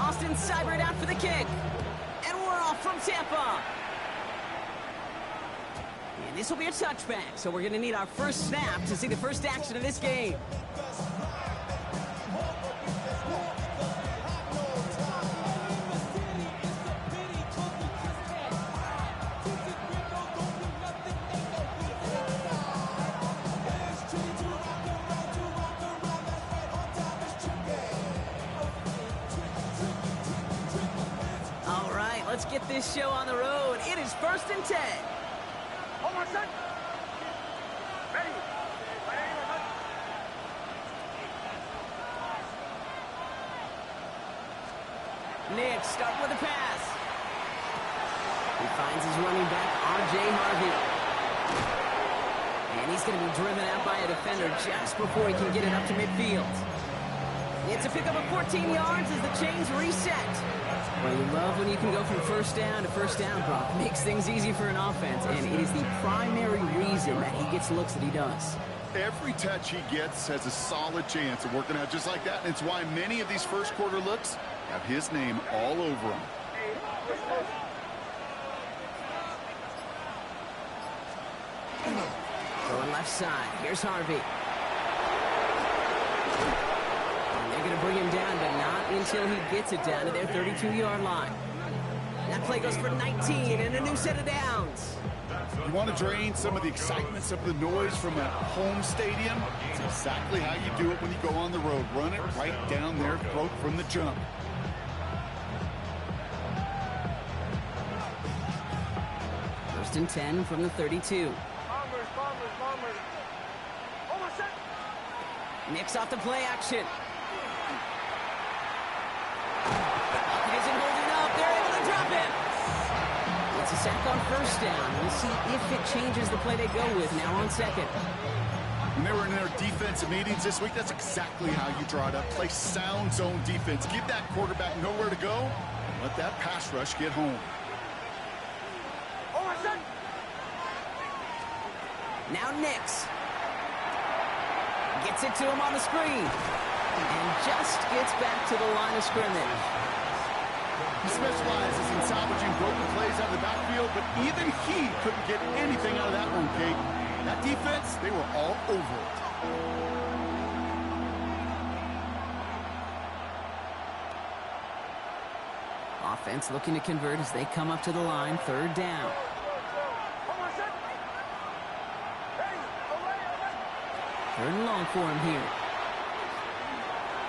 Austin cybered out for the kick. And we're off from Tampa. And this will be a touchback, so we're going to need our first snap to see the first action of this game. All right, let's get this show on the road. It is 1st and 10. Hold on, son. Ready. Nick starting with a pass. He finds his running back, R.J. Harvey. And he's going to be driven out by a defender just before he can get it up to midfield. It's a pickup of 14 yards as the chains reset. Well, you love when you can go from first down to first down, Brock. Makes things easy for an offense, and it is the primary reason that he gets looks that he does. Every touch he gets has a solid chance of working out just like that, and it's why many of these first quarter looks have his name all over them. Going left side. Here's Harvey. And they're going to bring him down, but not until he gets it down to their 32-yard line. That play goes for 19 and a new set of downs. You want to drain some of the excitement, some of the noise from a home stadium? It's exactly how you do it when you go on the road. Run it right down their throat from the jump. First and 10 from the 32. Bombers. Hold on, son. Nick's off the play action. He isn't holding up. They're able to drop him. It's a sack on first down. We'll see if it changes the play they go with now on second. When they were in their defensive meetings this week, that's exactly how you draw it up. Play sound zone defense. Give that quarterback nowhere to go. Let that pass rush get home. Hold on, son. Now Nix. Gets it to him on the screen. And just gets back to the line of scrimmage. He specializes in salvaging broken plays out of the backfield, but even he couldn't get anything out of that one, Kate. That defense, they were all over it. Offense looking to convert as they come up to the line, 3rd down. Hold on, son. Hey, away. 3rd and long for him here.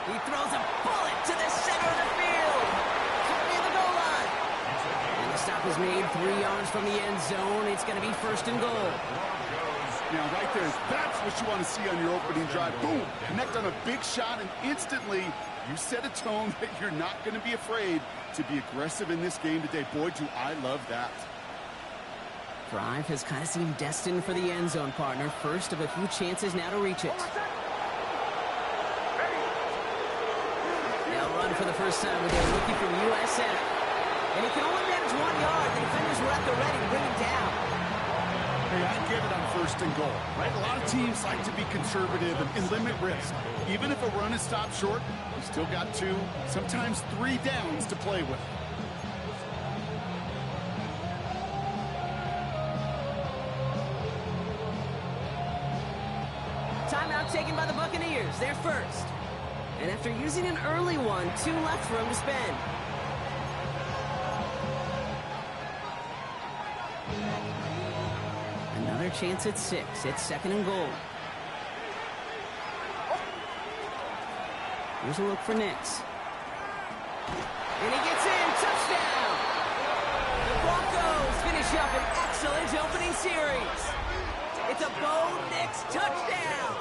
He throws a bullet to the center of the field. Near the goal line. And the stop is made 3 yards from the end zone. It's going to be 1st and goal. Now, right there, that's what you want to see on your opening drive. Boom! Connect on a big shot, and instantly you set a tone that you're not going to be afraid to be aggressive in this game today. Boy, do I love that. Drive has kind of seemed destined for the end zone, partner. First of a few chances now to reach it. They'll run for the first time with their rookie from USF. And he can only manage 1 yard. The defenders were at the ready to bring him down. Hey, I get it on 1st and goal, right? A lot of teams like to be conservative and limit risk. Even if a run is stopped short, you still got 2, sometimes 3 downs to play with. Timeout taken by the Buccaneers. They're first. And after using an early one, 2 left for him to spend. Another chance at 6. It's 2nd and goal. Here's a look for Nix. And he gets in. Touchdown! The Broncos finish up an excellent opening series. It's a Bo Nix touchdown!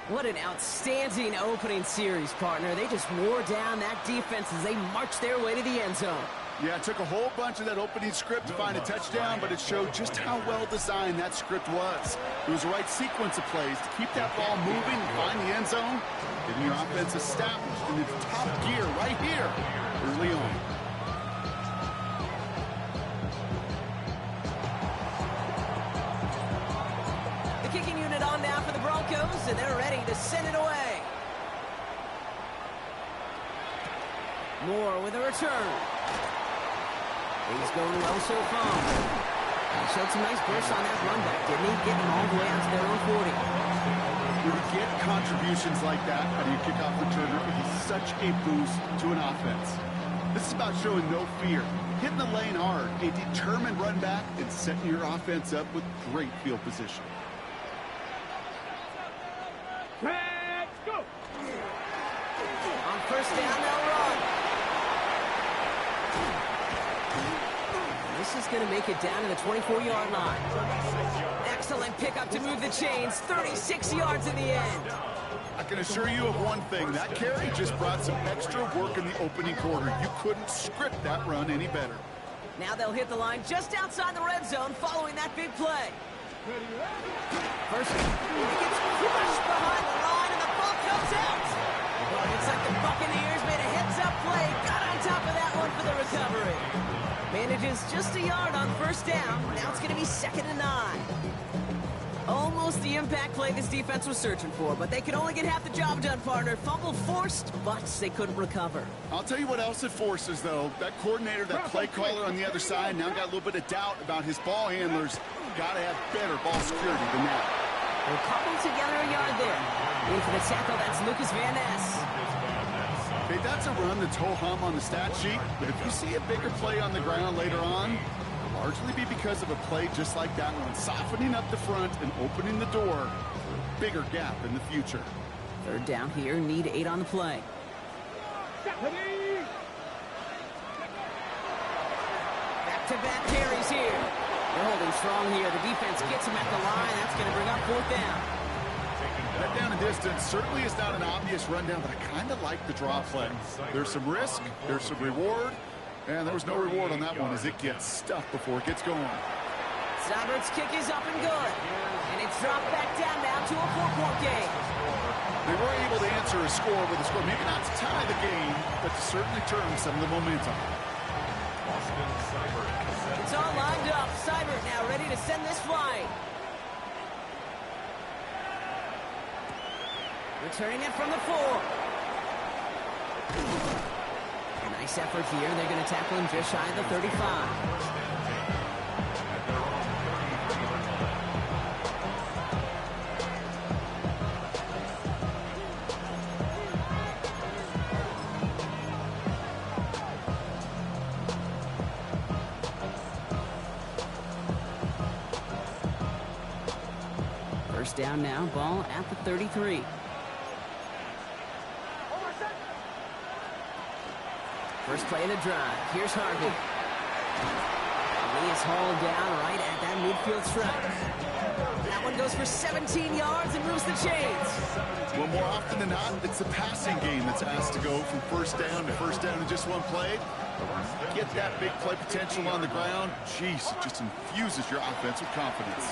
What an outstanding opening series, partner. They just wore down that defense as they marched their way to the end zone. Yeah, it took a whole bunch of that opening script to find a touchdown, but it showed just how well designed that script was. It was the right sequence of plays to keep that ball moving and find the end zone, getting your offense established in its top gear right here early on. The kicking unit on now for the Broncos, and they're ready to send it away. Moore with a return. He's going well so far. He showed some nice bursts on that run back, didn't he? Getting them all the way out to their own 40. When you get contributions like that out of your kickoff returner, it is such a boost to an offense. This is about showing no fear, hitting the lane hard, a determined run back, and setting your offense up with great field position. Let's go. On first down, they'll run. This is going to make it down to the 24-yard line. Excellent pickup to move the chains. 36 yards in the end. I can assure you of one thing. That carry just brought some extra work in the opening quarter. You couldn't script that run any better. Now they'll hit the line just outside the red zone following that big play. First, he gets crushed behind the line, and the ball comes out. It's like the Buccaneers made a heads-up play, got on top of that one for the recovery. Manages just a yard on first down. Now it's going to be 2nd and 9. Almost the impact play this defense was searching for, but they could only get half the job done, partner. Fumble forced, but they couldn't recover. I'll tell you what else it forces, though. That coordinator, that play caller on the other side, now got a little bit of doubt about his ball handlers. Got to have better ball security than that. They're coupled together a yard there. In for the tackle, that's Lucas Van Ness. Hey, that's a run that's ho-hum on the stat sheet, but if you see a bigger play on the ground later on, it'll largely be because of a play just like that one, softening up the front and opening the door for a bigger gap in the future. 3rd down here, need 8 on the play. Back-to-back carries here. They're holding strong here. The defense gets him at the line. That's going to bring up 4th down. That down and distance certainly is not an obvious rundown, but I kind of like the draw play. There's some risk, there's some reward, and there was no reward on that one as it gets stuffed before it gets going. Seibert's kick is up and good, and it's dropped back down now to a 4-point game. They were able to answer a score with a score, maybe not to tie the game, but to certainly turn some of the momentum. It's all lined up. Seibert now ready to send this flying. Returning it from the 4. A nice effort here. They're going to tackle him just shy of the 35. First down now, ball at the 33. First play of the drive. Here's Harvey. He is hauled down right at that midfield stripe. That one goes for 17 yards and moves the chains. Well, more often than not, it's the passing game that's asked to go from first down in just one play. Get that big play potential on the ground. Jeez, it just infuses your offense with confidence.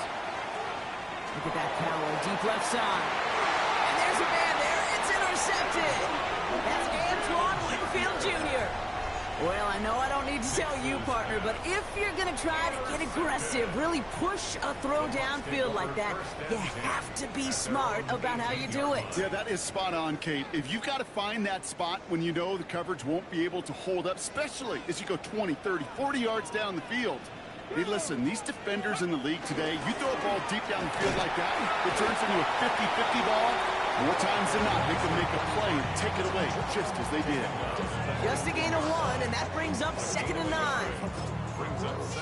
Look at that power, deep left side. And there's a man there. It's intercepted. That's Antoine Winfield Jr. Well, I know I don't need to tell you, partner, but if you're going to try to get aggressive, really push a throw downfield like that, you have to be smart about how you do it. Yeah, that is spot on, Kate. If you've got to find that spot when you know the coverage won't be able to hold up, especially as you go 20, 30, 40 yards down the field. Hey, listen, these defenders in the league today, you throw a ball deep down the field like that, it turns into a 50-50 ball. More times than not, they can make a play and take it away, just as they did. Just a gain of 1, and that brings up 2nd and 9.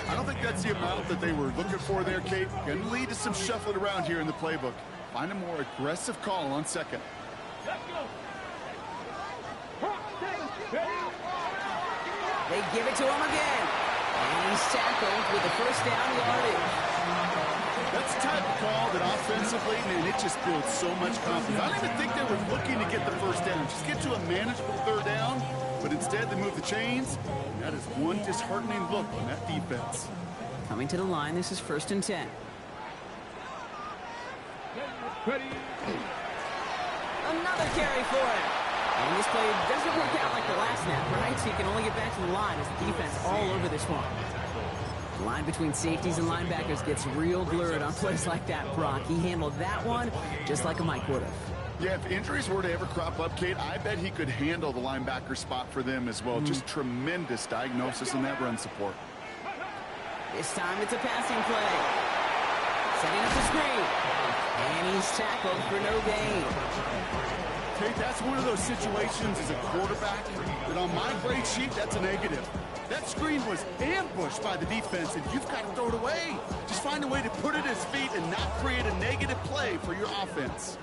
I don't think that's the amount that they were looking for there, Kate. Going to lead to some shuffling around here in the playbook. Find a more aggressive call on 2nd. They give it to him again. And he's tackled with the first down yardage. That's the type of call that offensively, man, it just builds so much confidence. I don't even think they were looking to get the first down. Just get to a manageable 3rd down, but instead they move the chains. And that is one disheartening look on that defense. Coming to the line, this is 1st and 10. Another carry for him. And this play doesn't work out like the last snap, right? So he can only get back to the line as the defense all over this one. The line between safeties and linebackers gets real blurred on plays like that, Brock. He handled that one just like a Mike would have. Yeah, if injuries were to ever crop up, Kate, I bet he could handle the linebacker spot for them as well. Just tremendous diagnosis in that run support. This time it's a passing play. Setting up the screen. And he's tackled for no gain. Kate, that's one of those situations as a quarterback that on my grade sheet, that's a negative. That screen was ambushed by the defense, and you've got to throw it away. Just find a way to put it at his feet and not create a negative play for your offense.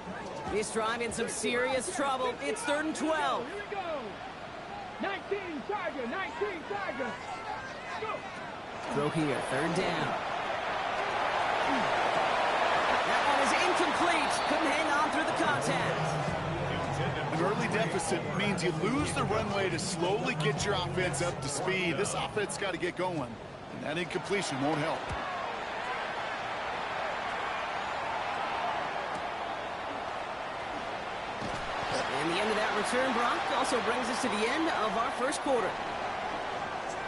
This drive in some serious trouble. It's 3rd and 12. Here we go. 19 Tiger, 19 Tiger. Go. Throw here, 3rd down. That one is incomplete. Couldn't hang on through the contact. An early deficit means you lose the runway to slowly get your offense up to speed. This offense got to get going, and that incompletion won't help. And the end of that return, Brock, also brings us to the end of our first quarter.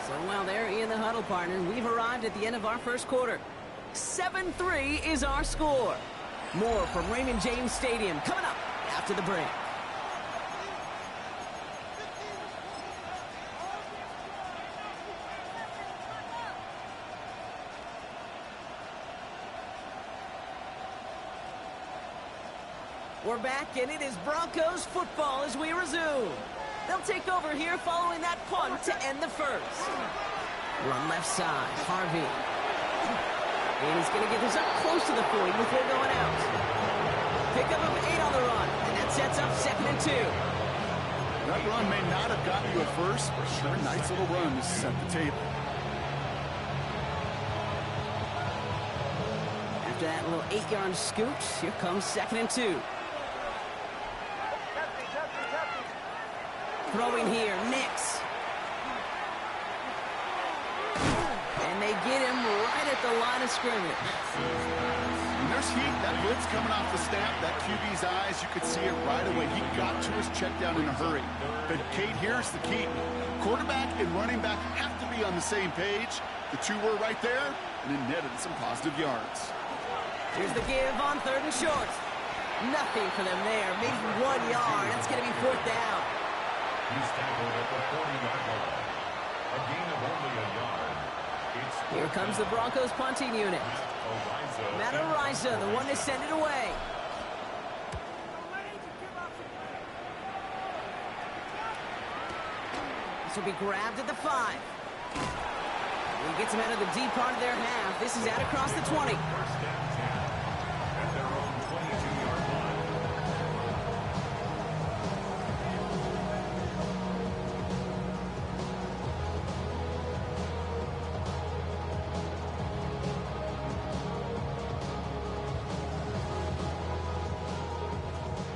So while they're in the huddle, partner, we've arrived at the end of our first quarter. 7-3 is our score. More from Raymond James Stadium coming up after the break. We're back, and it is Broncos football as we resume. They'll take over here following that punt to end the first. Run left side, Harvey. And he's going to get this up close to the 40 before going out. Pickup of 8 on the run, and that sets up 2nd and 2. That run may not have gotten you at first, but sure, nice little run to set the table. After that little 8-yard scoot, here comes 2nd and 2. Throwing here, Nix. And they get him right at the line of scrimmage. When there's heat, that blitz coming off the snap, that QB's eyes, you could see it right away. He got to his check down in a hurry. But, Kate, here's the key. Quarterback and running back have to be on the same page. The two were right there, and it netted some positive yards. Here's the give on 3rd and short. Nothing for them there. Maybe 1 yard. That's going to be 4th down. He's tackled at the 40-yard line. A gain of only a yard. Here comes the Broncos punting unit. Matt Ariza, the one to send it away. This will be grabbed at the 5. He gets him out of the deep part of their half. This is out across the 20. First down 10 at their own 22-yard line.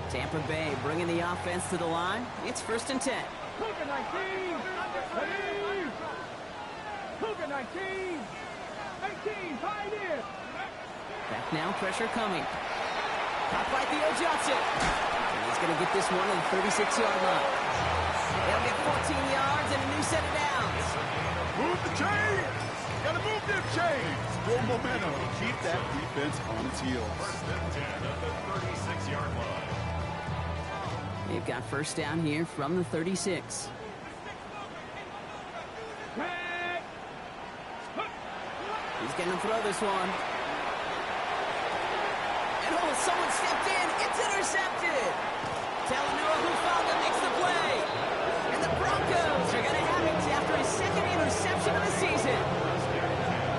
Tampa Bay bringing the offense to the line. It's 1st and 10. Cougar 19. Ready. Cougar 19. 18. Pioneer. Back now, pressure coming. Caught by Theo Johnson. And he's going to get this one at the 36-yard line. They'll get 14 yards and a new set of downs. Move the chains! Gotta move them chains! Build momentum. Keep that defense on its heels. First and 10 at the 36-yard line. They've got 1st down here from the 36. He's going to throw this one. And oh, someone stepped in. It's intercepted. Talanoa Hufanga makes the play. And the Broncos are going to have it after his 2nd interception of the season.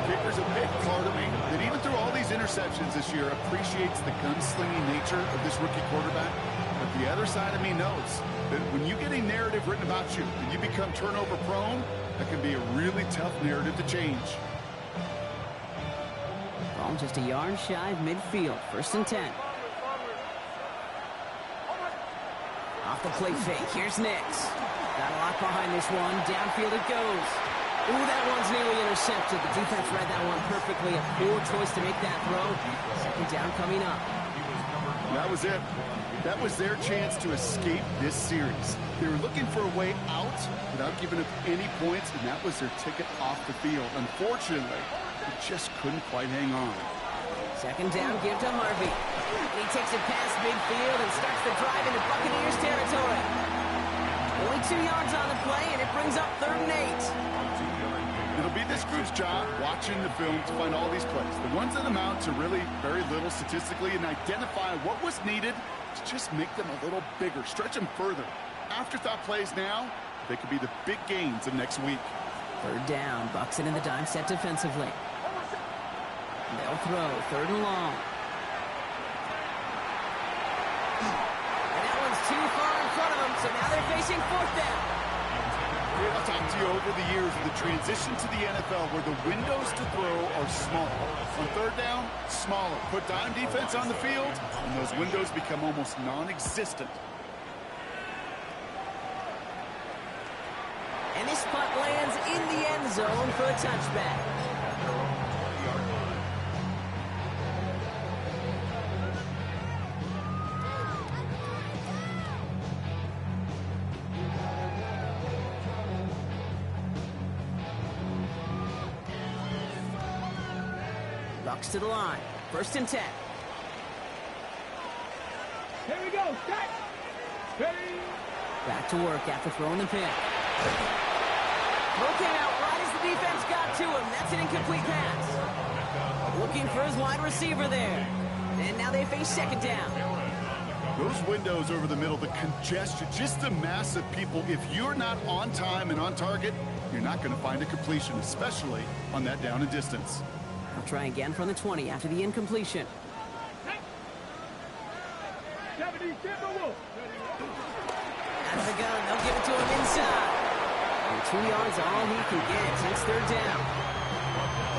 Kicker's a big part of me that even through all these interceptions this year appreciates the gunslinging nature of this rookie quarterback. But the other side of me knows that when you get a narrative written about you and you become turnover prone, that can be a really tough narrative to change. Ball just a yard shy of midfield. 1st and 10. Off the play fake. Here's Nix. Got a lot behind this one. Downfield it goes. Ooh, that one's nearly intercepted. The defense read that one perfectly. A poor choice to make that throw. 2nd down coming up. That was it. That was their chance to escape this series. They were looking for a way out without giving up any points, and that was their ticket off the field. Unfortunately, they just couldn't quite hang on. 2nd down, give to Harvey. He takes it past midfield and starts the drive into Buccaneers territory. Only 2 yards on the play, and it brings up 3rd and 8. It'll be this group's job watching the film to find all these plays. The ones that amount to really very little statistically and identify what was needed to just make them a little bigger, stretch them further. Afterthought plays now, they could be the big gains of next week. 3rd down, Bucks it in the dime set defensively. They'll throw 3rd and long. And that one's too far in front of them, so now they're facing 4th down. I've talked to you over the years of the transition to the NFL where the windows to throw are small. On 3rd down, smaller. Put dime defense on the field, and those windows become almost non-existent. And this punt lands in the end zone for a touchback. Bucks to the line. 1st and 10. Here we go. Set. Ready. Back to work after throwing the pick. Broken out right as the defense got to him. That's an incomplete pass. Looking for his wide receiver there. And now they face 2nd down. Those windows over the middle, the congestion, just the mass of people. If you're not on time and on target, you're not going to find a completion, especially on that down and distance. They'll try again from the 20 after the incompletion. 70 Timberwolves. Out of the gun, they'll give it to him inside. And 2 yards all he can get. It's 3rd down.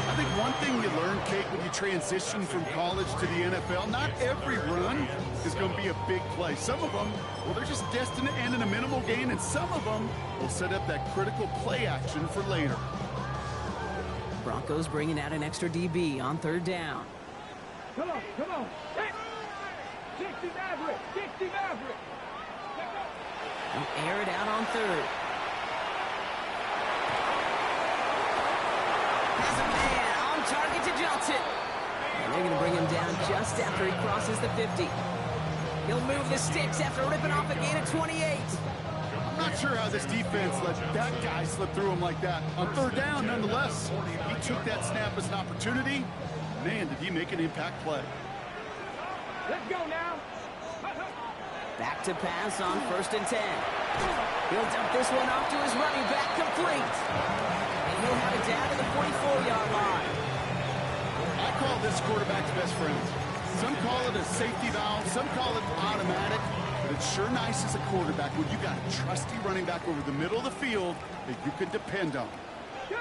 I think one thing you learn, Kate, when you transition from college to the NFL, not every run is going to be a big play. Some of them, well, they're just destined to end in a minimal gain, and some of them will set up that critical play action for later. Broncos bringing out an extra DB on 3rd down. Come on, come on. 60 Maverick, 60 Maverick. They'll air it out on 3rd. Has a man on target to Johnson. And they're going to bring him down just after he crosses the 50. He'll move the sticks after ripping off a gain of 28. I'm not sure how this defense let that guy slip through him like that. On 3rd down, nonetheless, he took that snap as an opportunity. Man, did he make an impact play. Let's go now. Back to pass on 1st and 10. He'll dump this one off to his running back, complete. And he'll have it down to the 44-yard line. I call this quarterback's best friend. Some call it a safety valve, some call it automatic, but it's sure nice as a quarterback when you got a trusty running back over the middle of the field that you can depend on. Go.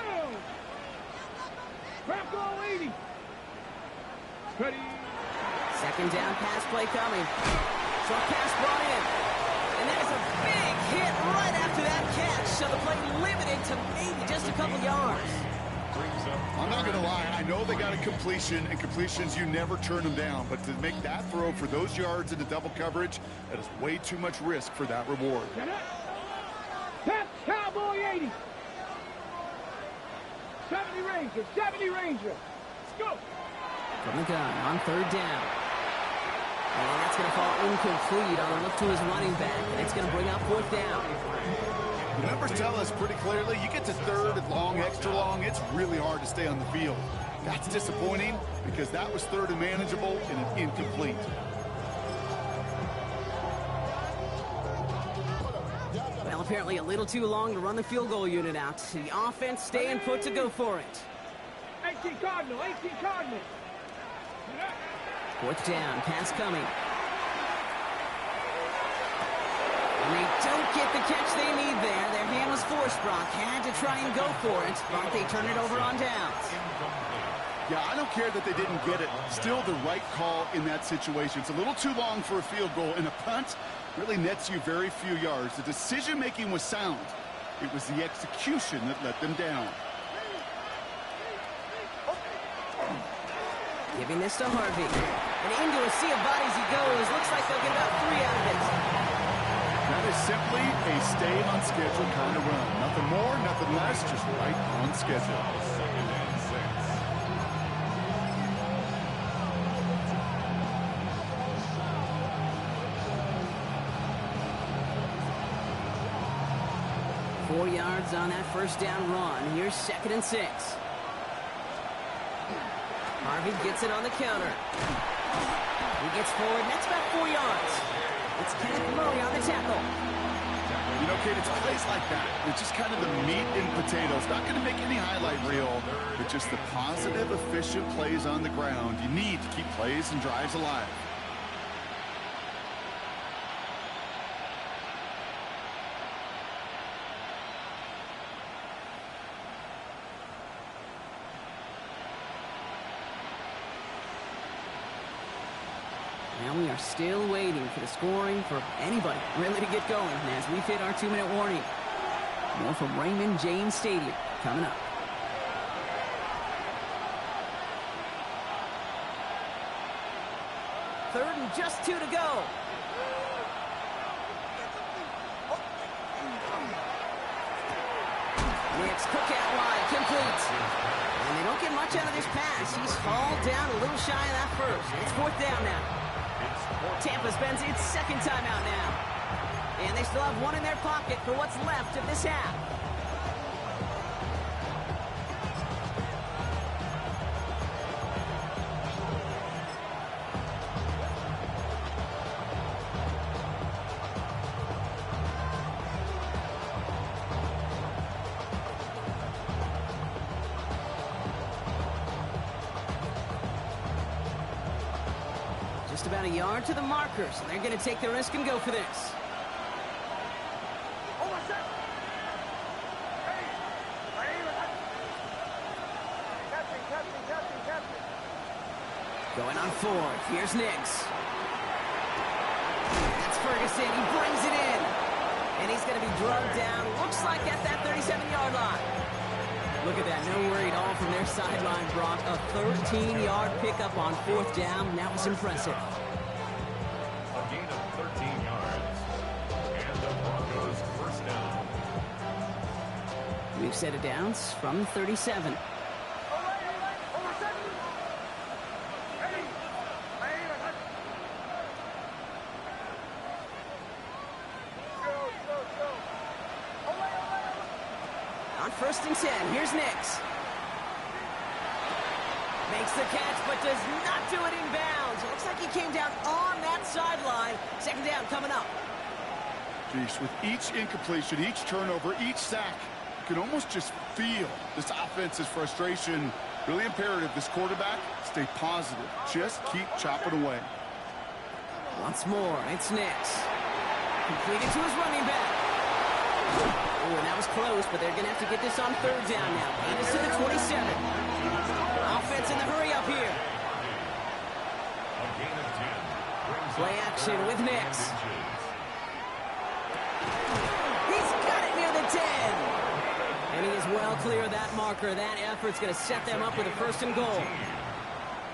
Bronco 80. Ready. 2nd down pass play coming. Short pass brought in. And there's a big hit right after that catch. So the play limited to maybe just a couple yards. I'm not going to lie. I know they got a completion, and completions, you never turn them down. But to make that throw for those yards into double coverage, that is way too much risk for that reward. Pass Cowboy 80. 70 Ranger, 70 Ranger. Let's go. From the gun on 3rd down. And that's going to fall incomplete on a look to his running back. And it's going to bring up 4th down. The numbers tell us pretty clearly, you get to 3rd and long, extra long, it's really hard to stay on the field. That's disappointing because that was 3rd and manageable and an incomplete. Well, apparently a little too long to run the field goal unit out. The offense staying put to go for it. 18 Cardinal, 18 Cardinal. 4th down, pass coming. And they don't get the catch they need there. Their hand was forced, Brock. Had to try and go for it, but they turn it over on downs. Yeah, I don't care that they didn't get it. Still the right call in that situation. It's a little too long for a field goal, and a punt really nets you very few yards. The decision-making was sound. It was the execution that let them down. Giving this to Harvey. And into a sea of bodies he goes. Looks like they'll get about 3 out of it. That is simply a stay-on-schedule kind of run. Nothing more, nothing less, just right on schedule. 4 yards on that first down run. Here's 2nd and 6. Harvey gets it on the counter. He gets forward, and that's about 4 yards. It's Kenneth Murray on the tackle. You know, Kate, it's plays like that. It's just kind of the meat and potatoes. Not going to make any highlight reel, but just the positive, efficient plays on the ground. You need to keep plays and drives alive. Now we are still waiting for the scoring for anybody really to get going as we hit our 2-minute warning. More from Raymond James Stadium coming up. Third and just 2 to go. It's Cook out wide, complete. And they don't get much out of this pass. He's hauled down a little shy of that first. It's 4th down now. Tampa spends its 2nd timeout now. And they still have one in their pocket for what's left of this half. Just about a yard to the marker, so they're going to take the risk and go for this. Going on 4th. Here's Nix. That's Ferguson. He brings it in. And he's going to be drugged down. Looks like at that 37-yard line. Look at that. No worry at all from their sideline, Brock. A 13-yard pickup on 4th down. That was impressive. A gain of 13 yards. And the Broncos first down. We've set it down from 37. On 1st and 10, here's Nix. Makes the catch, but does not do it in bounds. It looks like he came down on that sideline. 2nd down coming up. Geez, with each incompletion, each turnover, each sack, you can almost just feel this offense's frustration. Really imperative, this quarterback, stay positive. Just keep chopping away. Once more, it's Nix. Completed to his running back. Oh, and that was close, but they're going to have to get this on 3rd down now. Gain is to the 27. Offense in the hurry up here. A gain of 10. Play action with Nix. He's got it near the 10. And he is well clear of that marker. That effort's going to set them up with a 1st and goal.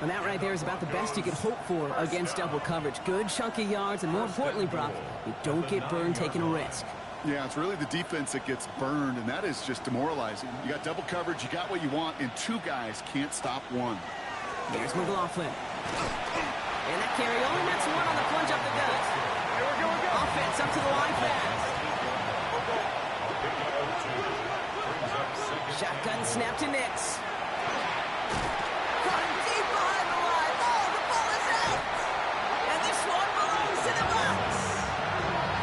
And that right there is about the best you could hope for against double coverage. Good chunky yards, and more importantly, Brock, you don't get burned taking a risk. Yeah, it's really the defense that gets burned, and that is just demoralizing. You got double coverage, you got what you want, and 2 guys can't stop one. There's McLaughlin. And that carry only nets 1 on the plunge up the gut. Offense up to the line fast. Shotgun snap to Nix. Caught him deep behind the line. Oh, the ball is out. And this one belongs to the Bucs.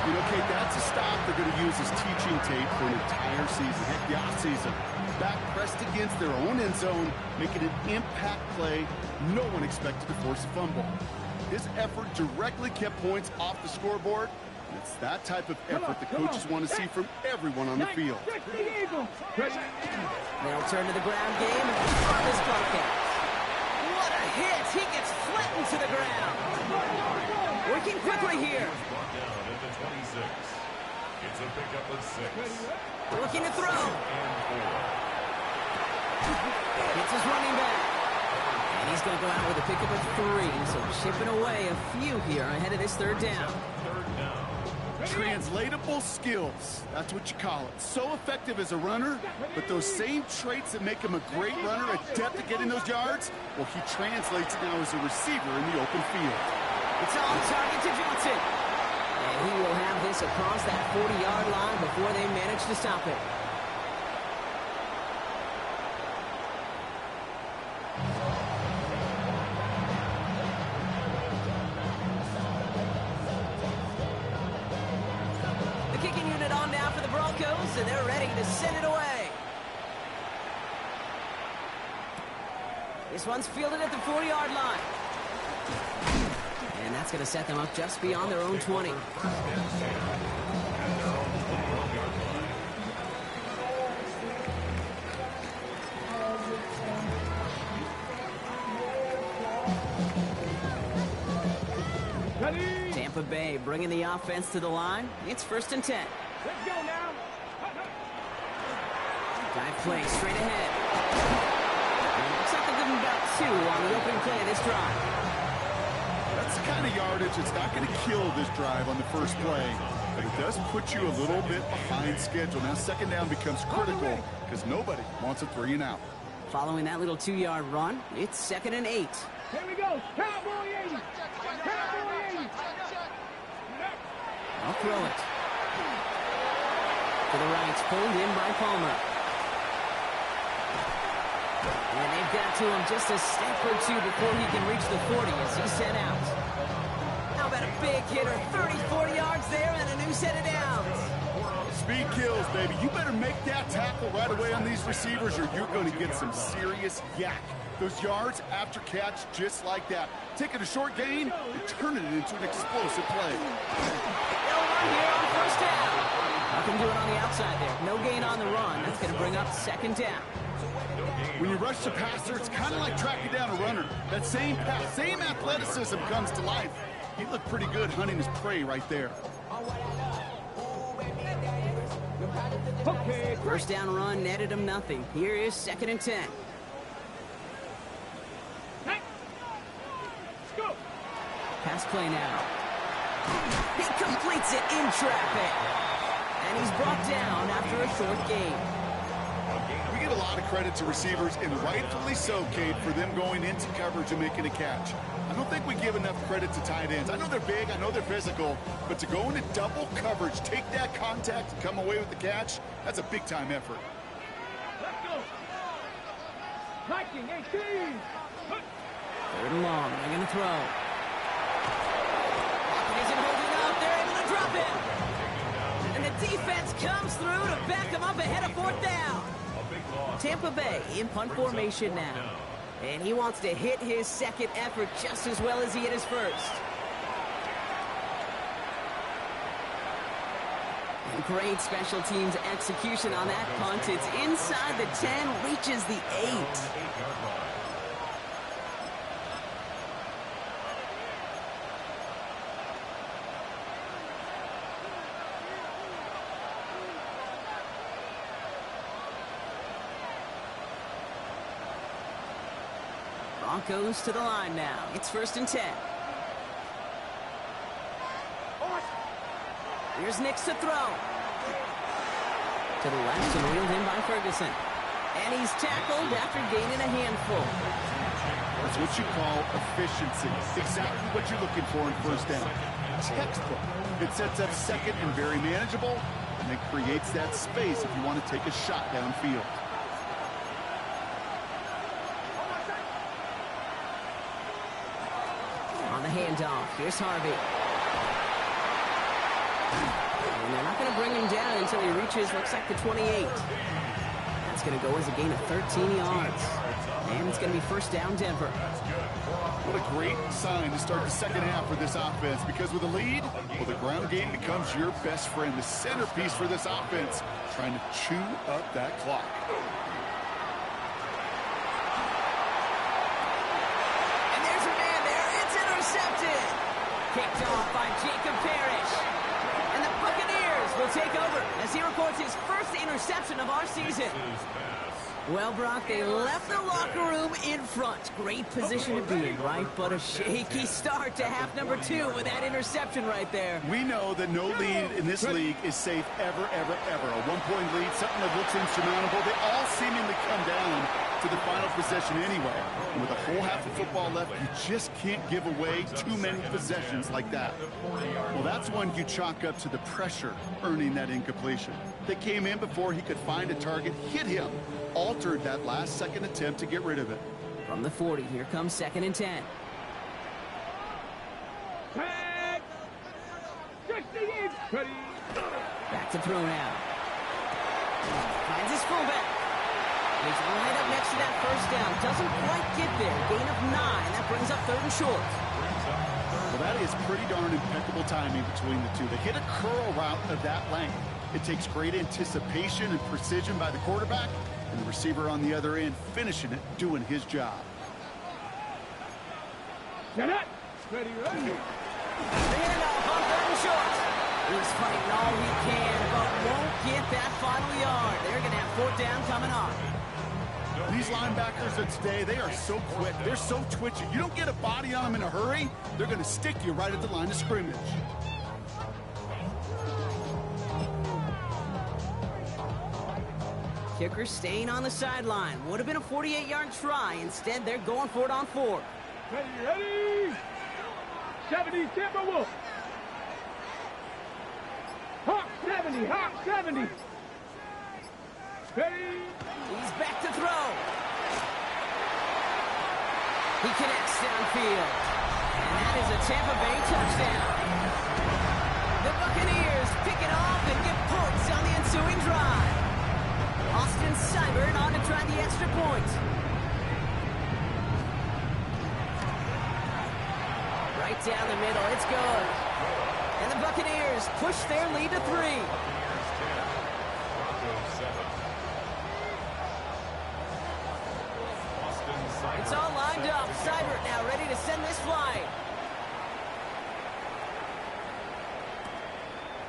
You know, Kate, that's a stop they're going to use as teaching tape for an entire season. Heck, the offseason. Back pressed against their own end zone, making an impact play. No one expected to force a fumble. His effort directly kept points off the scoreboard. It's that type of effort the coaches want to see from everyone on the field. They'll turn to the ground game and drop his bucket. What a hit! He gets flattened to the ground. Working quickly here. Brought down at the 26. It's a pickup of 6. Looking to throw. And 4. Hits his running back. And he's going to go out with a pickup of 3. So chipping away a few here ahead of this 3rd down. 3rd down. Translatable skills. That's what you call it. So effective as a runner, but those same traits that make him a great runner, adept at getting those yards, well, he translates now as a receiver in the open field. It's on target to Johnson. And he will have this across that 40-yard line before they manage to stop it. The kicking unit on now for the Broncos, and they're ready to send it away. This one's fielded at the 40-yard line. And that's going to set them up just beyond their own 20. Tampa Bay bringing the offense to the line. It's 1st and 10. Let's go now. Dive play straight ahead. And looks like they'll give him about 2 on the opening play of this drive. That's the kind of yardage that's not going to kill this drive on the first play, but it does put you a little bit behind schedule. Now 2nd down becomes critical because nobody wants a 3 and out. Following that little 2-yard run, it's 2nd and 8. Here we go. Cowboy 80. Cowboy 80. I'll throw it. To the right, pulled in by Palmer. And they've got to him just a step or 2 before he can reach the 40 as he's sent out. How about a big hitter? 30, 40 yards there and a new set of downs. Speed kills, baby. You better make that tackle right away on these receivers or you're going to get some serious yak. Those yards after catch just like that. Taking a short gain and turning it into an explosive play. They'll run here on 1st down. Nothing doing on the outside there. No gain on the run. That's going to bring up 2nd down. When you rush the passer, it's kind of like tracking down a runner. That same pass, same athleticism comes to life. He looked pretty good hunting his prey right there. Okay. 1st down run netted him nothing. Here is 2nd and 10. Let's go. Pass play now. He completes it in traffic. And he's brought down after a short gain. We give a lot of credit to receivers, and rightfully so, Kate, for them going into coverage and making a catch. I don't think we give enough credit to tight ends. I know they're big, I know they're physical, but to go into double coverage, take that contact, and come away with the catch, that's a big-time effort. Let's go. Viking 18. 3rd and long. They're going to throw. Isn't holding up. They're able to drop him. And the defense comes through to back him up ahead of 4th down. Tampa Bay in punt formation now. And he wants to hit his 2nd effort just as well as he hit his 1st. And great special teams execution on that punt. It's inside the 10, reaches the 8. Broncos to the line now. It's 1st and 10. Here's Nix to throw. To the left and wheeled in by Ferguson. And he's tackled after gaining a handful. That's what you call efficiency. Exactly what you're looking for in 1st down. Textbook. It sets up 2nd and very manageable, and it creates that space if you want to take a shot downfield. On the handoff, here's Harvey. And they're not going to bring him down until he reaches, looks like, the 28. That's going to go as a gain of 13 yards. And it's going to be 1st down, Denver. What a great sign to start the 2nd half for this offense, because with a lead, well, the ground game becomes your best friend, the centerpiece for this offense, trying to chew up that clock. And there's a man there. It's intercepted. Kicked off by Jacob Parrish. And the Buccaneers will take over as he records his 1st interception of our season. Well, Brock, they left the locker room in front. Great position to be in, right? But a shaky start to half number 2 with that interception right there. We know that no lead in this league is safe ever, ever, ever. A 1-point lead, something that looks insurmountable. They all seemingly come down to the final possession anyway. And with a whole half of football left, you just can't give away too many possessions like that. Well, that's one you chalk up to the pressure earning that incompletion. They came in before he could find a target, hit him, altered that last second attempt to get rid of it. From the 40, here comes 2nd and 10. Tag. 68. Ready. Back to throw now. Finds his fullback. He's lined up next to that first down. Doesn't quite get there. Gain of 9. That brings up 3rd and short. Well, that is pretty darn impeccable timing between the two. They hit a curl route of that length. It takes great anticipation and precision by the quarterback, and the receiver on the other end finishing it, doing his job. Get it. Ready, ready. Handoff on 3rd and short. He's fighting all he can, but won't get that final yard. They're going to have 4th down coming on. These linebackers of today, they are so quick. They're so twitchy. You don't get a body on them in a hurry, they're going to stick you right at the line of scrimmage. Kicker staying on the sideline. Would have been a 48-yard try. Instead, they're going for it on 4th. Ready, ready. 70, Timberwolf. Hawk 70, Hawk 70. Ready. He's back to throw. He connects downfield. And that is a Tampa Bay touchdown. The Buccaneers pick it off and get points on the ensuing drive. Austin Seibert on to try the extra point. Right down the middle, it's good. And the Buccaneers push their lead to 3. It's all lined up. Seibert now ready to send this flight.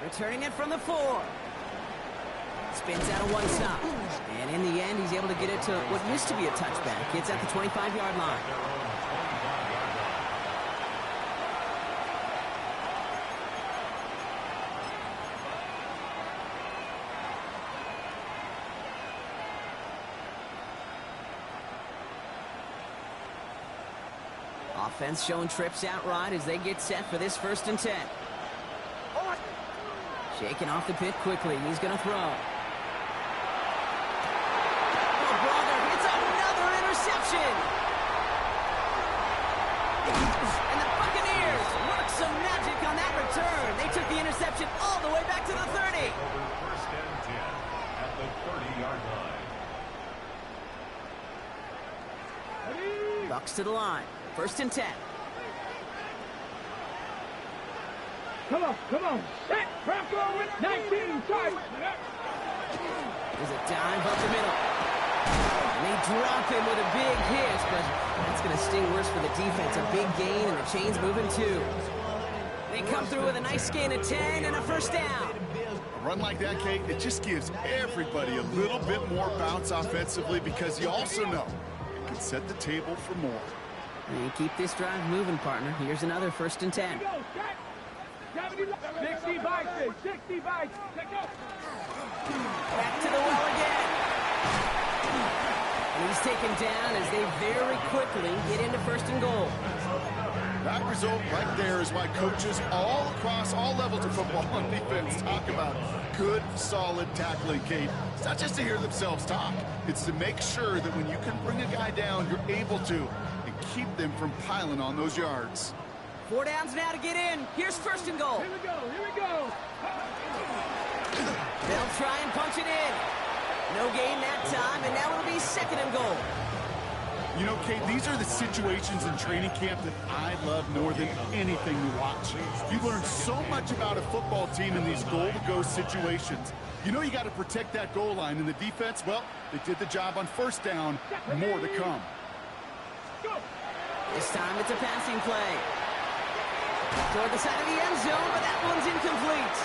Returning it from the 4. Spins out of one side. And in the end, he's able to get it to what used to be a touchback. It's at the 25-yard line. Offense showing trips out right as they get set for this 1st and 10. Shaking off the pit quickly. He's going to throw. Oh, brother, it's another interception. And the Buccaneers work some magic on that return. They took the interception all the way back to the 30. Over 1st and 10 at the 30-yard line. Bucks to the line. 1st and 10. Come on, come on. Set, Bronco with 19, charge. There's a dive up the middle. And they drop him with a big hit, but that's going to sting worse for the defense. A big gain, and the chain's moving too. They come through with a nice gain of 10 and a 1st down. A run like that, Kate, it just gives everybody a little bit more bounce offensively because you also know it can set the table for more. And keep this drive moving, partner. Here's another 1st and 10. 60 by 6, 60 by 6. Back to the well again. And he's taken down as they very quickly get into 1st and goal. That result right there is why coaches all across all levels of football and defense talk about good, solid tackling, Kate. It's not just to hear themselves talk. It's to make sure that when you can bring a guy down, you're able to, and keep them from piling on those yards. 4 downs now to get in. Here's 1st and goal. Here we go, here we go. They'll try and punch it in. No gain that time, and now it'll be 2nd and goal. You know, Kate, these are the situations in training camp that I love more than anything to watch. You learn so much about a football team in these goal-to-go situations. You know you got to protect that goal line, and the defense, well, they did the job on 1st down. More to come. This time it's a passing play. Toward the side of the end zone, but that one's incomplete.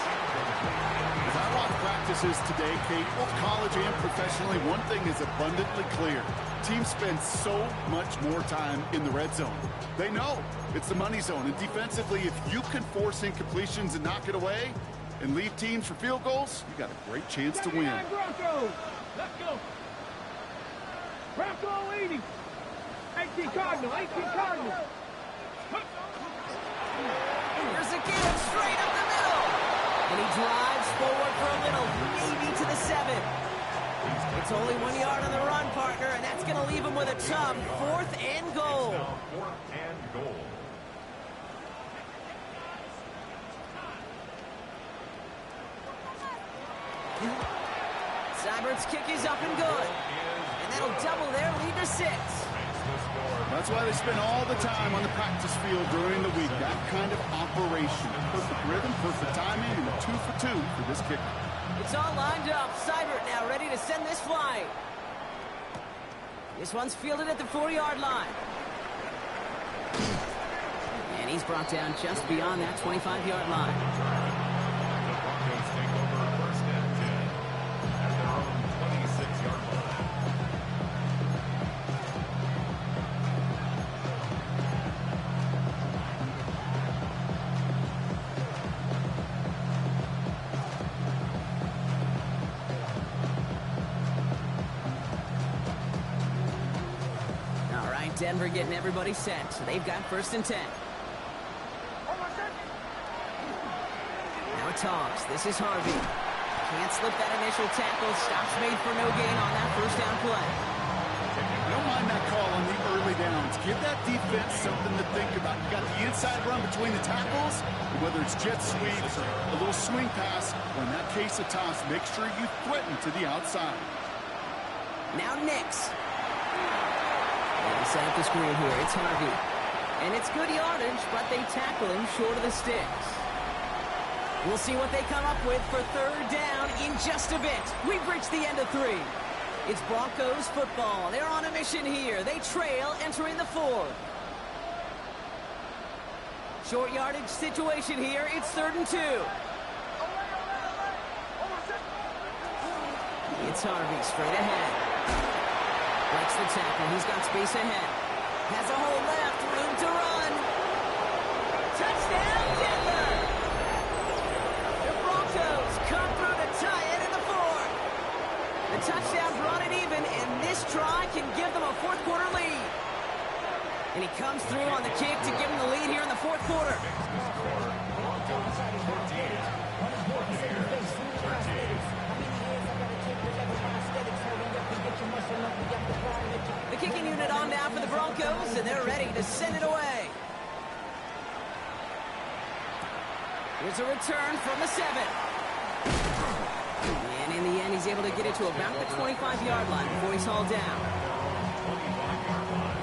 As I watch practices today, Kate, both college and professionally, one thing is abundantly clear. Teams spend so much more time in the red zone. They know it's the money zone, and defensively, if you can force incompletions and knock it away and leave teams for field goals, you got a great chance to win. Let's go. Bronco 80. 18 Cardinal, 18 Cardinal. Here's a give straight up the middle. And he drives forward for a little, maybe to the 7. It's only 1 yard on the run, partner, and that's going to leave him with a tough 4th and goal. Now 4th and goal. Seibert's kick is up and good. And that'll double their lead to 6. That's why they spend all the time on the practice field during the week. That kind of operation. Perfect rhythm, perfect timing, and a 2 for 2 for this kicker. It's all lined up. Seibert now ready to send this flying. This one's fielded at the 4-yard line. And he's brought down just beyond that 25-yard line. The Broncos take over 1st and 10 at their own 26-yard line. All right, Denver getting everybody set. So they've got 1st and 10. Now a toss. This is Harvey. Can't slip that initial tackle. Stops made for no gain on that 1st down play. You don't mind that call on the early downs. Give that defense something to think about. You got the inside run between the tackles, and whether it's jet sweeps or a little swing pass, or in that case a toss, make sure you threaten to the outside. Now Nix. They set up the screen here. It's Harvey. And it's good yardage, but they tackle him short of the sticks. We'll see what they come up with for 3rd down in just a bit. We've reached the end of 3. It's Broncos football. They're on a mission here. They trail entering the 4th. Short yardage situation here. It's 3rd and 2. It's Harvey straight ahead. Breaks the tackle. He's got space ahead. Has a hole left. Room to run. Touchdown, Denver! The Broncos come through to tie it in the 4th. The touchdown brought it even, and this try can give them a 4th quarter lead. And he comes through on the kick to give them the lead here in the 4th quarter. The kicking unit on now for the Broncos, and they're ready to send it away. Here's a return from the 7. And in the end, he's able to get it to about the 25-yard line before he's hauled down. 25-yard line.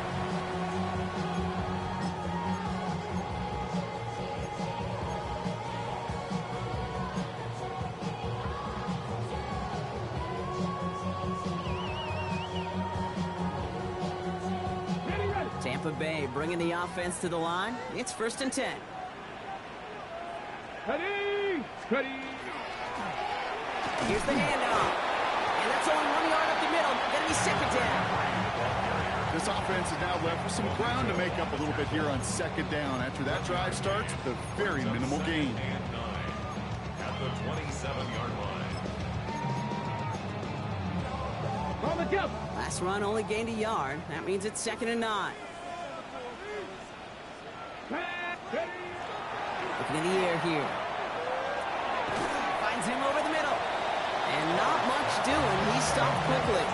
Tampa Bay bringing the offense to the line. It's 1st and 10. Ready, steady. Here's the handoff. And that's only 1 yard up the middle. Gonna be 2nd down. This offense is now left with some ground to make up a little bit here on 2nd down. After that drive starts with a very minimal gain. And 9 at the 27-yard line. On the jump. Last run only gained a yard. That means it's 2nd and 9. Ready. Looking in the air here. Finds him over the middle. And not much doing. He stopped quickly.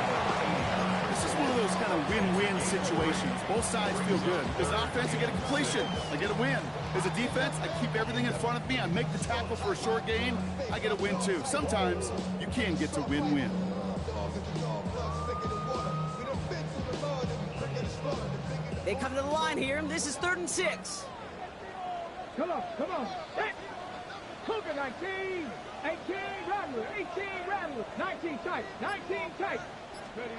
This is one of those kind of win-win situations. Both sides feel good. As an offense, I get a completion. I get a win. As a defense, I keep everything in front of me. I make the tackle for a short gain. I get a win, too. Sometimes you can get to win-win. They come to the line here. This is 3rd and 6. Come on. Hey. Cougar 19. 18 Rattler. 18 Rattler. 19 tight. 19 tight. Ready.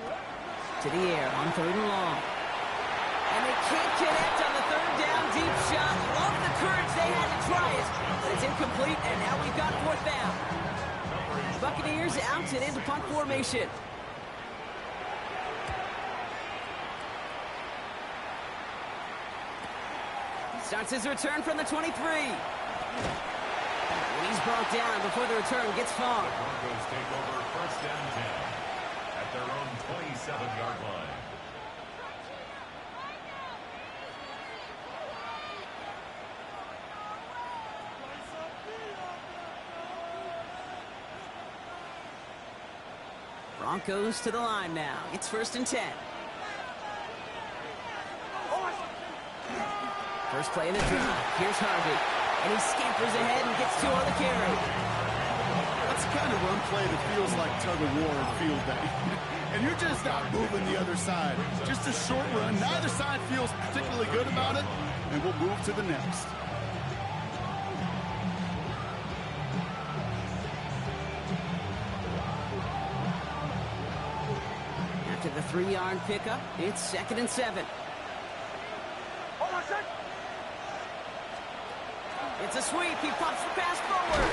To the air on 3rd and long. And they can't connect on the 3rd down deep shot. Love the courage they had to try it. But it's incomplete, and now we've got 4th down. Buccaneers out and into punt formation. Starts his return from the 23. And he's brought down before the return gets far. Broncos take over 1st and 10 at at their own 27-yard line. Broncos to the line now. It's 1st and 10. First play of the drive. Here's Harvey. And he scampers ahead and gets 2 on the carry. That's the kind of run play that feels like tug-of-war in field day. And you're just not moving the other side. Just a short run. Neither side feels particularly good about it. And we'll move to the next. After the 3-yard pickup, it's 2nd and 7. It's a sweep. He pops the pass forward.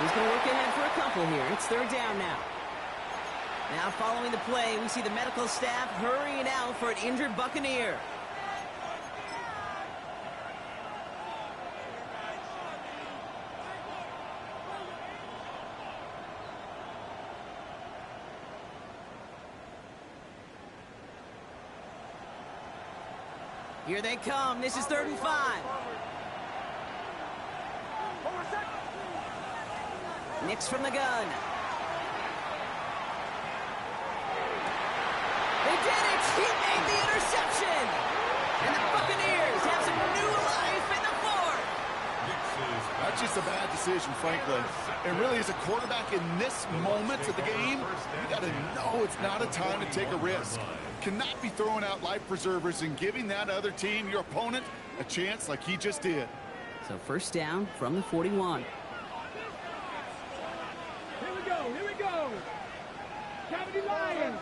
He's going to look ahead for a couple here. It's 3rd down now. Now following the play, we see the medical staff hurrying out for an injured Buccaneer. Here they come. This is 3rd and 5. Nix from the gun. They did it! He made the interception! And the Buccaneers have some new life in the 4th. That's just a bad decision, frankly. And really, as a quarterback in this moment of the game, you got to know it's not a time to take a risk. Cannot be throwing out life preservers and giving that other team, your opponent, a chance like he just did. So 1st down from the 41. Here we go. Cavity Lions.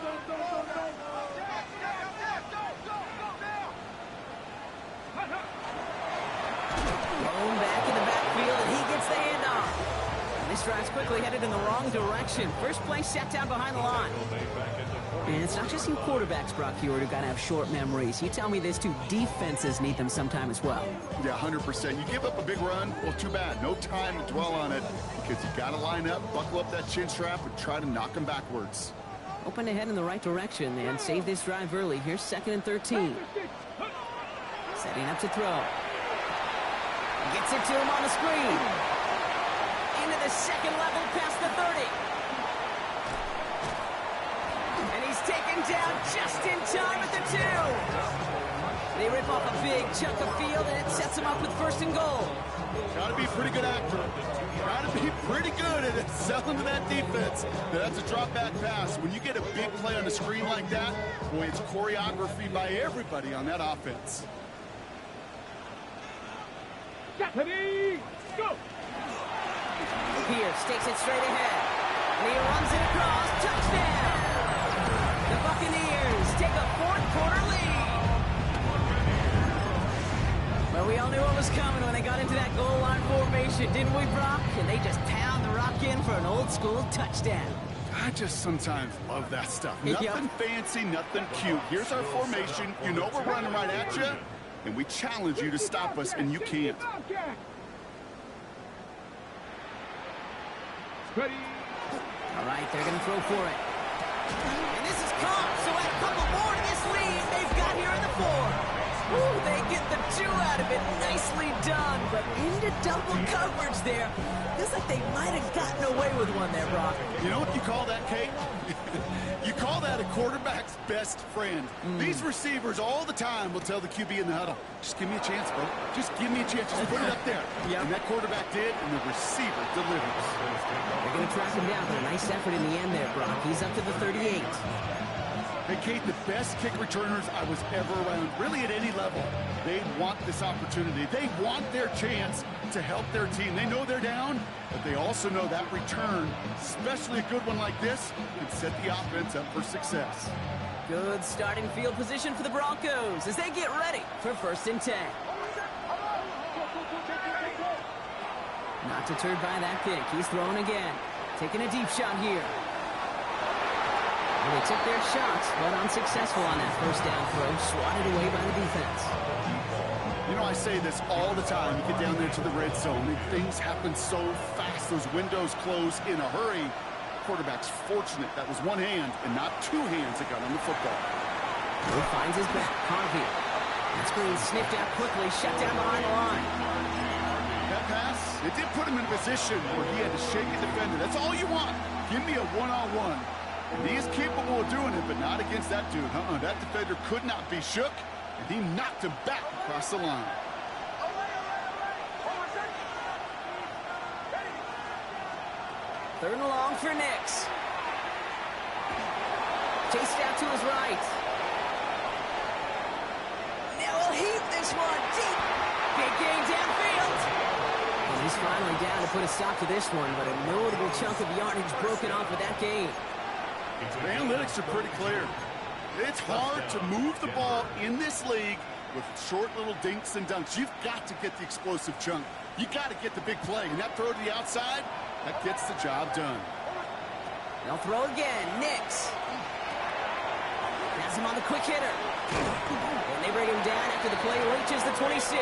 Thrown back in the backfield, and he gets the handoff. And this drive's quickly headed in the wrong direction. First play set down behind the line. And it's not just you quarterbacks, Brock Hewitt, who got to have short memories. You tell me these 2 defenses need them sometime as well. Yeah, 100%. You give up a big run, well, too bad. No time to dwell on it because you got to line up, buckle up that chin strap, and try to knock them backwards. Open to head in the right direction and save this drive early. Here's 2nd and 13. Setting up to throw. Gets it to him on the screen. Into the 2nd level past the 30. And he's taken down just in time at the 2. They rip off a big chunk of field, and it sets him up with 1st and goal. Got to be a pretty good actor. Got to be pretty good at selling to that defense. That's a drop back pass. When you get a big play on the screen like that, boy, it's choreography by everybody on that offense. Ready, go! Pierce takes it straight ahead. And he runs it across. Touchdown! The Buccaneers take a 4th-quarter lead. Well, we all knew what was coming when they got into that goal line formation, didn't we, Brock? And they just pound the rock in for an old-school touchdown. I just sometimes love that stuff. Nothing fancy, nothing cute. Here's our formation. You know we're running right at you, and we challenge you to stop us, and you can't. Ready. All right, they're going to throw for it. And this is caught, so add a couple more to this lead they've got here in the 4th. Ooh, they get the 2 out of it. Nicely done, but into double coverage there. Feels like they might have gotten away with one there, Brock. You know what you call that, Kate? You call that a quarterback's best friend. These receivers all the time will tell the QB in the huddle, just give me a chance, bro. Just give me a chance. Just put it up there. Yep. And that quarterback did, and the receiver delivers. They're going to track him down, but a nice effort in the end there, Brock. He's up to the 38. Hey, Kate, the best kick returners I was ever around, really at any level, they want this opportunity. They want their chance to help their team. They know they're down, but they also know that return, especially a good one like this, can set the offense up for success. Good starting field position for the Broncos as they get ready for 1st and 10. Not deterred by that kick. He's throwing again. Taking a deep shot here. Well, they took their shots, but unsuccessful on that 1st down throw. Swatted away by the defense. You know, I say this all the time. You get down there to the red zone, and things happen so fast. Those windows close in a hurry. quarterback's fortunate that was one hand and not two hands that got on the football. He finds his back. Harvey. That screen sniffed out quickly, shut down behind the line. That pass, it did put him in a position where he had to shake a defender. That's all you want. Give me a one-on-one. And he is capable of doing it, but not against that dude. That defender could not be shook, and he knocked him back across the line. Third and long for Nix. Chased out to his right. Now he'll heat this one deep. Big gain downfield. And he's finally down to put a stop to this one, but a notable chunk of yardage broken off with that gain. The analytics are pretty clear. It's hard to move the ball in this league with short little dinks and dunks. You've got to get the explosive chunk. You got to get the big play. And that throw to the outside, that gets the job done. They'll throw again. Nix. Has him on the quick hitter. And they bring him down after the play reaches the 26.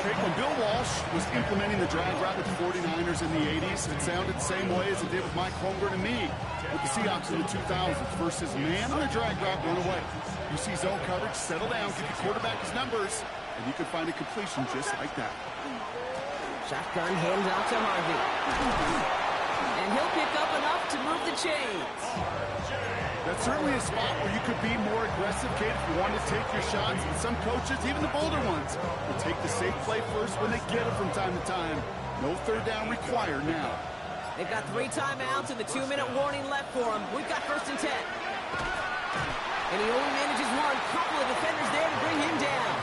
Okay, when Bill Walsh was implementing the drag route with the 49ers in the 80s, it sounded the same way as it did with Mike Holmgren and me with the Seahawks in the 2000s versus man on a drag route, run away. You see zone coverage, settle down, give the quarterback his numbers, and you can find a completion just like that. Shotgun hand off to Harvey. And he'll pick up enough to move the chains. That's certainly a spot where you could be more aggressive, Kate, if you want to take your shots. And some coaches, even the bolder ones, will take the safe play first when they get it from time to time. No third down required now. They've got 3 timeouts and the 2-minute warning left for them. We've got 1st and 10. And he only manages one. Couple of defenders there to bring him down.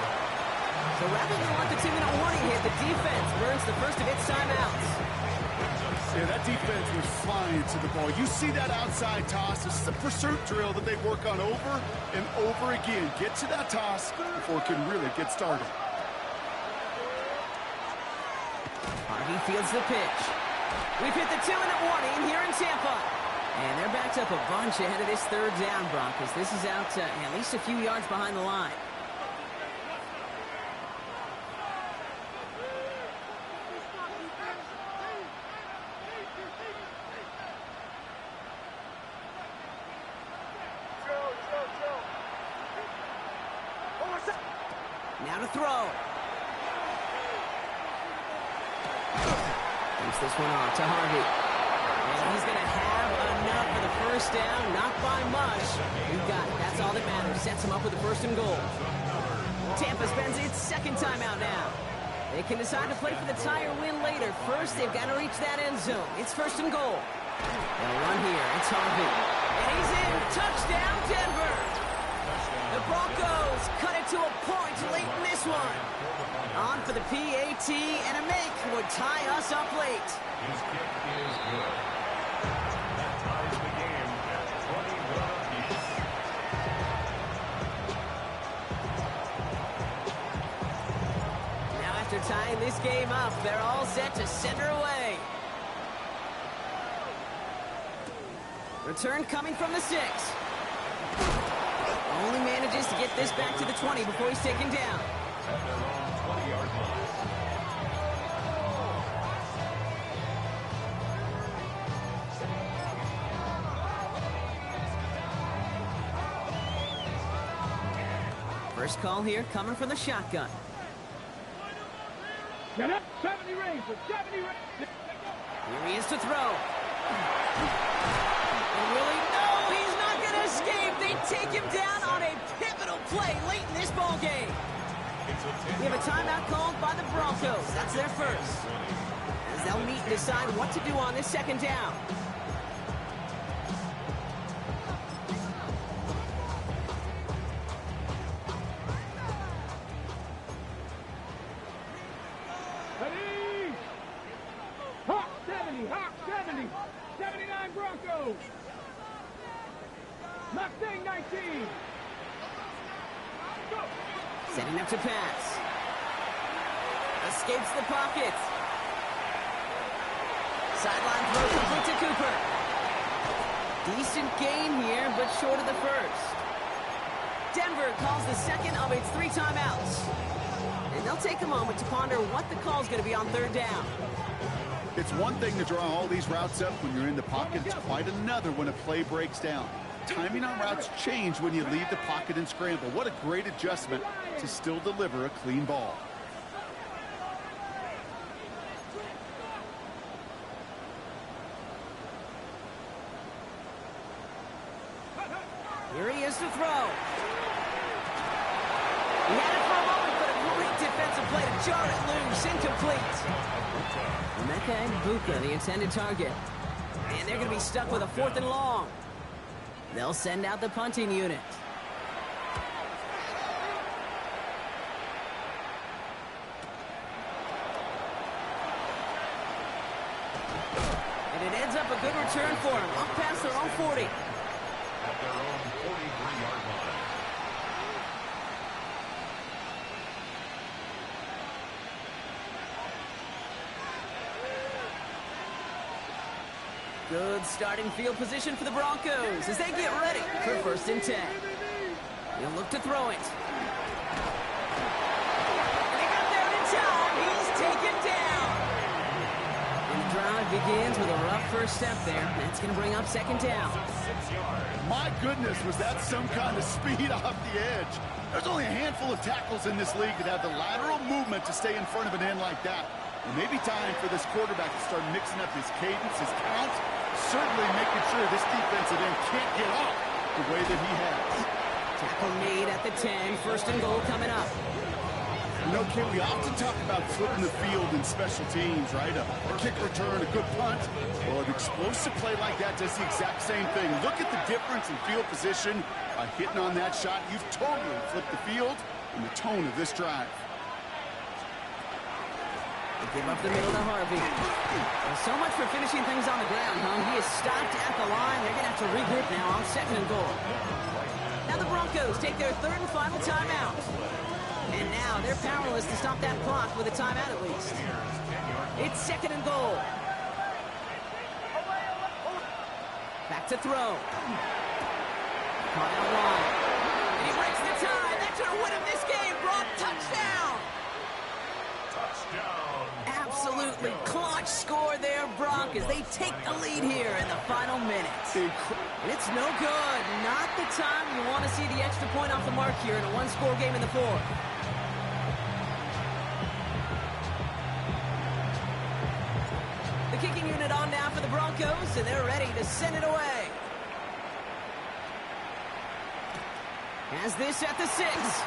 So rather than let the 2-minute warning hit, the defense burns the first of its timeouts. Yeah, that defense was flying to the ball. You see that outside toss. This is a pursuit drill that they work on over and over again. Get to that toss before it can really get started. Harvey fields the pitch. We've hit the 2-minute warning here in Tampa. And they're backed up a bunch ahead of this 3rd down, Broncos. This is out at least a few yards behind the line. Now to throw. Keeps this one on to Harvey. And he's going to have enough for the 1st down. Not by much. We've got it. That's all that matters. Sets him up with the 1st and goal. Tampa spends its 2nd timeout now. They can decide to play for the tie or win later. First, they've got to reach that end zone. It's 1st and goal. They'll run here. It's Harvey. And he's in. Touchdown, Denver. The Broncos cut it to a point late in this one. On for the PAT, and a make would tie us up late. His kick is good. That ties the game at 21 apiece. Now after tying this game up, they're all set to send her away. Return coming from the 6. Only manages to get this back to the 20 before he's taken down. At their own 20-yard line. First call here coming from the shotgun. Get up, 70 rings, 70 rings. Here he is to throw. And really, no, he's not going to escape. They take him down on a pivotal play late in this ball game. We have a timeout called by the Broncos. That's their first. As they'll meet and decide what to do on this 2nd down. Ready? Hawk 70, Hawk 70, 79 Broncos. Mustang 19. Go. Setting up to pass. Escapes the pocket. Sideline throw complete to Cooper. Decent gain here, but short of the 1st. Denver calls the 2nd of its 3 timeouts. And they'll take a moment to ponder what the call's going to be on 3rd down. It's one thing to draw all these routes up when you're in the pocket. It's quite another when a play breaks down. Timing on routes change when you leave the pocket and scramble. What a great adjustment to still deliver a clean ball. Here he is to throw. He had it for a moment, but a great defensive play to jar it loose. Incomplete. Emeka and Buka, the intended target. And they're going to be stuck with a 4th and long. They'll send out the punting unit. And it ends up a good return for him. Up past their own 40. At their own 43-yard line. Good starting field position for the Broncos as they get ready for 1st and 10. He'll look to throw it. And they got there in time. He's taken down. And the drive begins with a rough first step there. That's going to bring up 2nd down. 6 yards. My goodness, was that some kind of speed off the edge? There's only a handful of tackles in this league that have the lateral movement to stay in front of an end like that. It may be time for this quarterback to start mixing up his cadence, his count, certainly making sure this defensive end can't get off the way that he has. Tackle made at the 10. 1st and goal coming up. You know, Kim, we often talk about flipping the field in special teams, right? A kick return, a good punt. Well, an explosive play like that does the exact same thing. Look at the difference in field position. By hitting on that shot, you've totally flipped the field and the tone of this drive. They give up the middle to Harvey. Well, so much for finishing things on the ground, huh? He is stopped at the line. They're going to have to regroup now on 2nd and goal. Now the Broncos take their 3rd and final timeout. And now they're powerless to stop that clock with a timeout at least. It's 2nd and goal. Back to throw. Caught out wide. And he breaks the tie. That should have won him this game. Brock, touchdown. Touchdown. Absolutely clutch score there, Brock, as they take the lead here in the final minutes. And it's no good. Not the time you want to see the extra point off the mark here in a one-score game in the 4th. The kicking unit on now for the Broncos, and they're ready to send it away. Has this at the 6.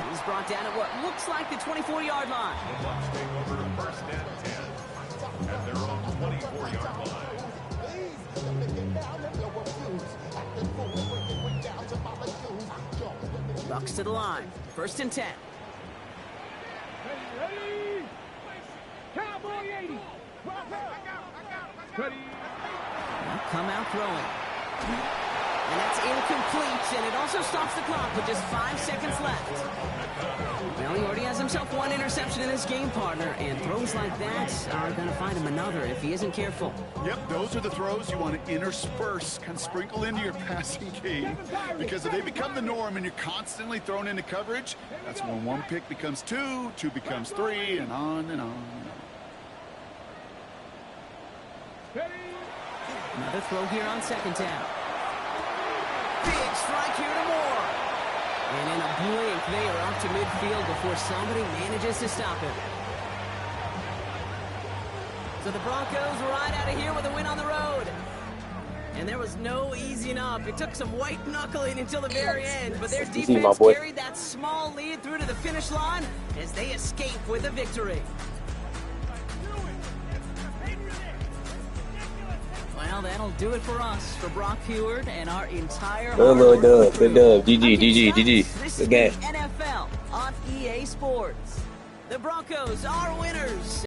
He's brought down at what looks like the 24-yard line. The Bucs take over 1st and 10 at their own 24-yard line. Bucs to the line. 1st and 10. Ready? Cowboy 80. Ready? Now come out throwing. And that's incomplete, and it also stops the clock with just 5 seconds left. Well, he already has himself 1 interception in this game, partner, and throws like that are going to find him another if he isn't careful. Yep, those are the throws you want to intersperse, kind of sprinkle into your passing game, because if they become the norm and you're constantly thrown into coverage, that's when 1 pick becomes 2, 2 becomes 3, and on and on and on. Another throw here on 2nd down. Big strike here to Moore. And in a blink, they are up to midfield before somebody manages to stop him. So the Broncos ride out of here with a win on the road. And there was no easing up. It took some white knuckling until the very end, but their defense carried that small lead through to the finish line as they escape with a victory. Well, that'll do it for us, for Brock Heward and our entire Good dub. GG. Good game. NFL on EA Sports. The Broncos are winners.